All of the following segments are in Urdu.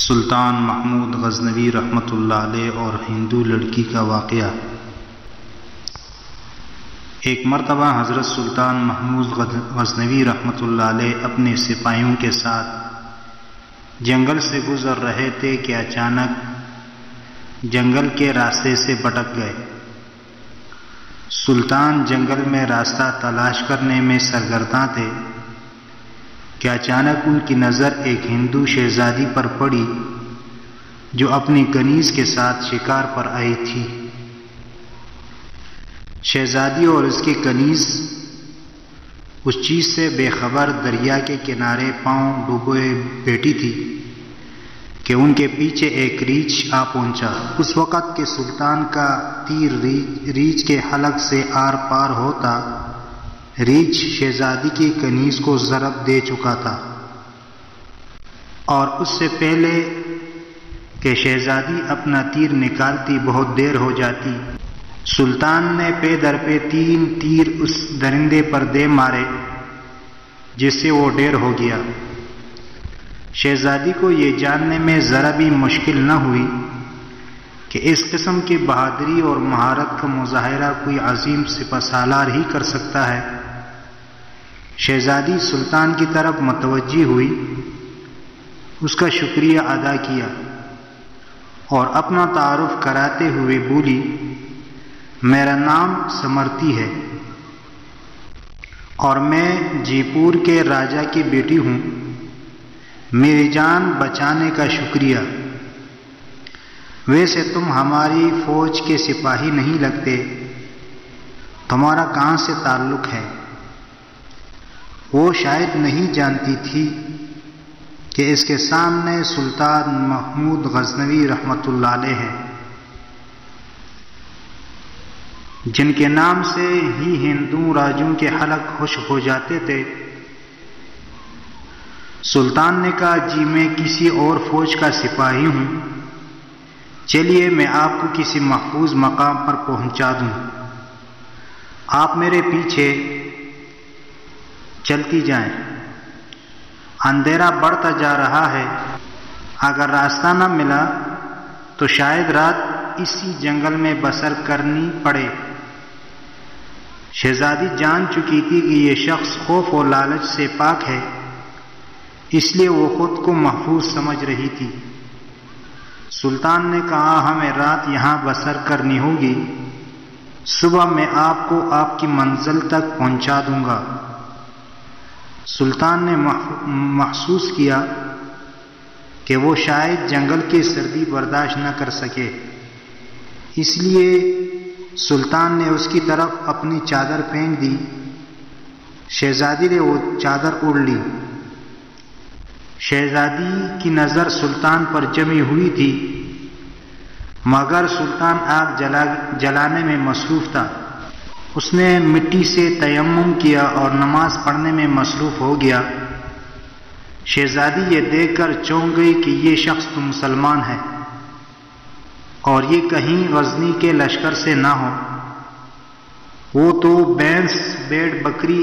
سلطان محمود غزنوی رحمۃ اللہ علیہ اور ہندو لڑکی کا واقعہ۔ ایک مرتبہ حضرت سلطان محمود غزنوی رحمۃ اللہ علیہ اپنے سپاہیوں کے ساتھ جنگل سے گزر رہے تھے کہ اچانک جنگل کے راستے سے بھٹک گئے۔ سلطان جنگل میں راستہ تلاش کرنے میں سرگرداں تھے کہ اچانک ان کی نظر ایک ہندو شہزادی پر پڑی جو اپنی کنیز کے ساتھ شکار پر آئی تھی۔ شہزادی اور اس کی کنیز اس چیز سے بے خبر دریا کے کنارے پاؤں ڈوبے بیٹھی تھی کہ ان کے پیچھے ایک ریچھ آ پہنچا۔ اس وقت کہ سلطان کا تیر ریچھ کے حلق سے آر پار ہوتا، ریچھ شہزادی کی کنیز کو ضرب دے چکا تھا، اور اس سے پہلے کہ شہزادی اپنا تیر نکالتی بہت دیر ہو جاتی، سلطان نے پے در پہ 3 تیر اس درندے پر دے مارے، جس سے وہ ڈیر ہو گیا۔ شہزادی کو یہ جاننے میں ذرا بھی مشکل نہ ہوئی کہ اس قسم کی بہادری اور مہارت کا مظاہرہ کوئی عظیم سپہ سالار ہی کر سکتا ہے۔ شہزادی سلطان کی طرف متوجہ ہوئی، اس کا شکریہ ادا کیا اور اپنا تعارف کراتے ہوئے بولی، میرا نام سمرتی ہے اور میں جے پور کے راجا کی بیٹی ہوں، میری جان بچانے کا شکریہ۔ ویسے تم ہماری فوج کے سپاہی نہیں لگتے، تمہارا کہاں سے تعلق ہے؟ وہ شاید نہیں جانتی تھی کہ اس کے سامنے سلطان محمود غزنوی رحمۃ اللہ علیہ ہے، جن کے نام سے ہی ہندو راجوں کے حلق خشک ہو جاتے تھے۔ سلطان نے کہا، جی میں کسی اور فوج کا سپاہی ہوں، چلیے میں آپ کو کسی محفوظ مقام پر پہنچا دوں، آپ میرے پیچھے چلتی جائیں، اندھیرا بڑھتا جا رہا ہے، اگر راستہ نہ ملا تو شاید رات اسی جنگل میں بسر کرنی پڑے۔ شہزادی جان چکی تھی کہ یہ شخص خوف اور لالچ سے پاک ہے، اس لیے وہ خود کو محفوظ سمجھ رہی تھی۔ سلطان نے کہا، ہمیں رات یہاں بسر کرنی ہوگی، صبح میں آپ کو آپ کی منزل تک پہنچا دوں گا۔ سلطان نے محسوس کیا کہ وہ شاید جنگل کی سردی برداشت نہ کر سکے، اس لیے سلطان نے اس کی طرف اپنی چادر پھینک دی۔ شہزادی نے وہ چادر اڑ لی۔ شہزادی کی نظر سلطان پر جمی ہوئی تھی، مگر سلطان آگ جلانے میں مصروف تھا۔ اس نے مٹی سے تیمم کیا اور نماز پڑھنے میں مصروف ہو گیا۔ شہزادی یہ دیکھ کر چونک گئی کہ یہ شخص تو مسلمان ہے اور یہ کہیں غزنی کے لشکر سے نہ ہو، وہ تو بھینس، بھیڑ، بکری،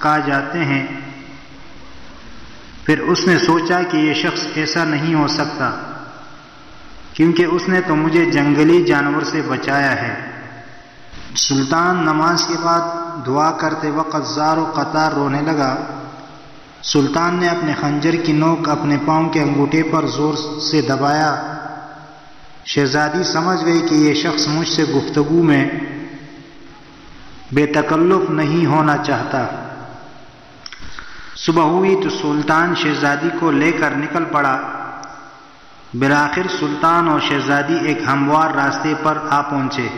کھا جاتے ہیں۔ پھر اس نے سوچا کہ یہ شخص ایسا نہیں ہو سکتا، کیونکہ اس نے تو مجھے جنگلی جانور سے بچایا ہے۔ سلطان نماز کے بعد دعا کرتے وقت زار و قطار رونے لگا۔ سلطان نے اپنے خنجر کی نوک اپنے پاؤں کے انگوٹھے پر زور سے دبایا۔ شہزادی سمجھ گئی کہ یہ شخص مجھ سے گفتگو میں بے تکلف نہیں ہونا چاہتا۔ صبح ہوئی تو سلطان شہزادی کو لے کر نکل پڑا۔ بالآخر سلطان اور شہزادی ایک ہموار راستے پر آ پہنچے۔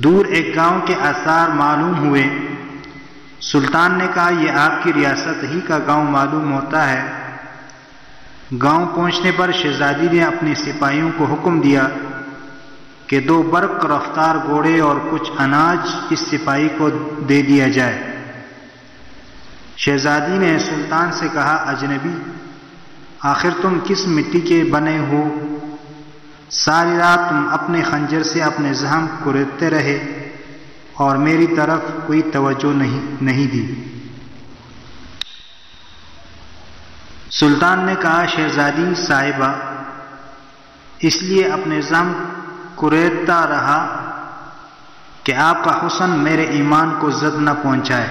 دور ایک گاؤں کے آثار معلوم ہوئے۔ سلطان نے کہا، یہ آپ کی ریاست ہی کا گاؤں معلوم ہوتا ہے۔ گاؤں پہنچنے پر شہزادی نے اپنے سپاہیوں کو حکم دیا کہ 2 برق رفتار گھوڑے اور کچھ اناج اس سپاہی کو دے دیا جائے۔ شہزادی نے سلطان سے کہا، اجنبی، آخر تم کس مٹی کے بنے ہو؟ ساری رات تم اپنے خنجر سے اپنے زخم کریدتے رہے اور میری طرف کوئی توجہ نہیں دی۔ سلطان نے کہا شہزادی صاحبہ اس لیے اپنے زم کریدتا رہا کہ آپ کا حسن میرے ایمان کو زد نہ پہنچائے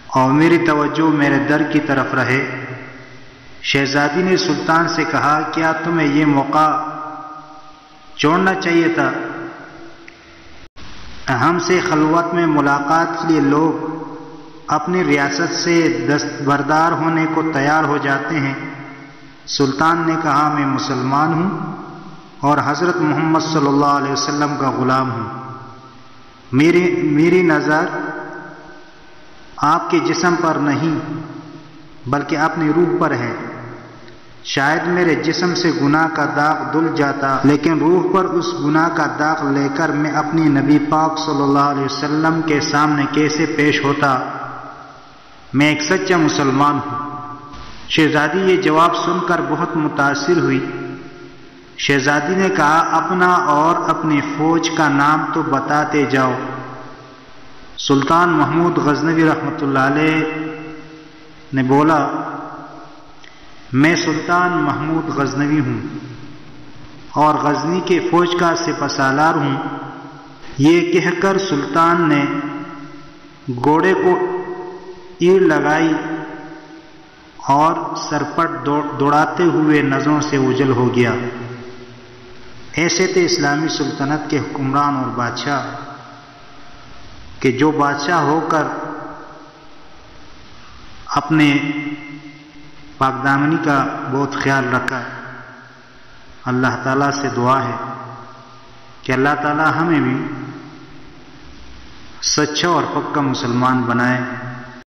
اور میری توجہ میرے در کی طرف رہے۔ شہزادی نے سلطان سے کہا کیا تمہیں یہ موقع چھوڑنا چاہیے تھا؟ ہم سے خلوت میں ملاقات کے لیے لوگ اپنی ریاست سے دستبردار ہونے کو تیار ہو جاتے ہیں۔ سلطان نے کہا میں مسلمان ہوں اور حضرت محمد صلی اللہ علیہ وسلم کا غلام ہوں۔ میری نظر آپ کے جسم پر نہیں بلکہ اپنی روح پر ہے۔ شاید میرے جسم سے گناہ کا داغ دھل جاتا لیکن روح پر اس گناہ کا داغ لے کر میں اپنی نبی پاک صلی اللہ علیہ وسلم کے سامنے کیسے پیش ہوتا؟ میں ایک سچا مسلمان ہوں۔ شہزادی یہ جواب سن کر بہت متاثر ہوئی۔ شہزادی نے کہا اپنا اور اپنی فوج کا نام تو بتاتے جاؤ۔ سلطان محمود غزنوی رحمۃ اللہ علیہ نے بولا میں سلطان محمود غزنوی ہوں اور غزنی کے فوج کا سپہ سالار ہوں۔ یہ کہہ کر سلطان نے گھوڑے کو ایڑ لگائی اور سرپٹ دوڑاتے ہوئے نظروں سے اوجھل ہو گیا۔ ایسے تھے اسلامی سلطنت کے حکمران اور بادشاہ کہ جو بادشاہ ہو کر اپنے پاکدامنی کا بہت خیال رکھا۔ اللہ تعالیٰ سے دعا ہے کہ اللہ تعالیٰ ہمیں بھی سچا اور پکا مسلمان بنائے۔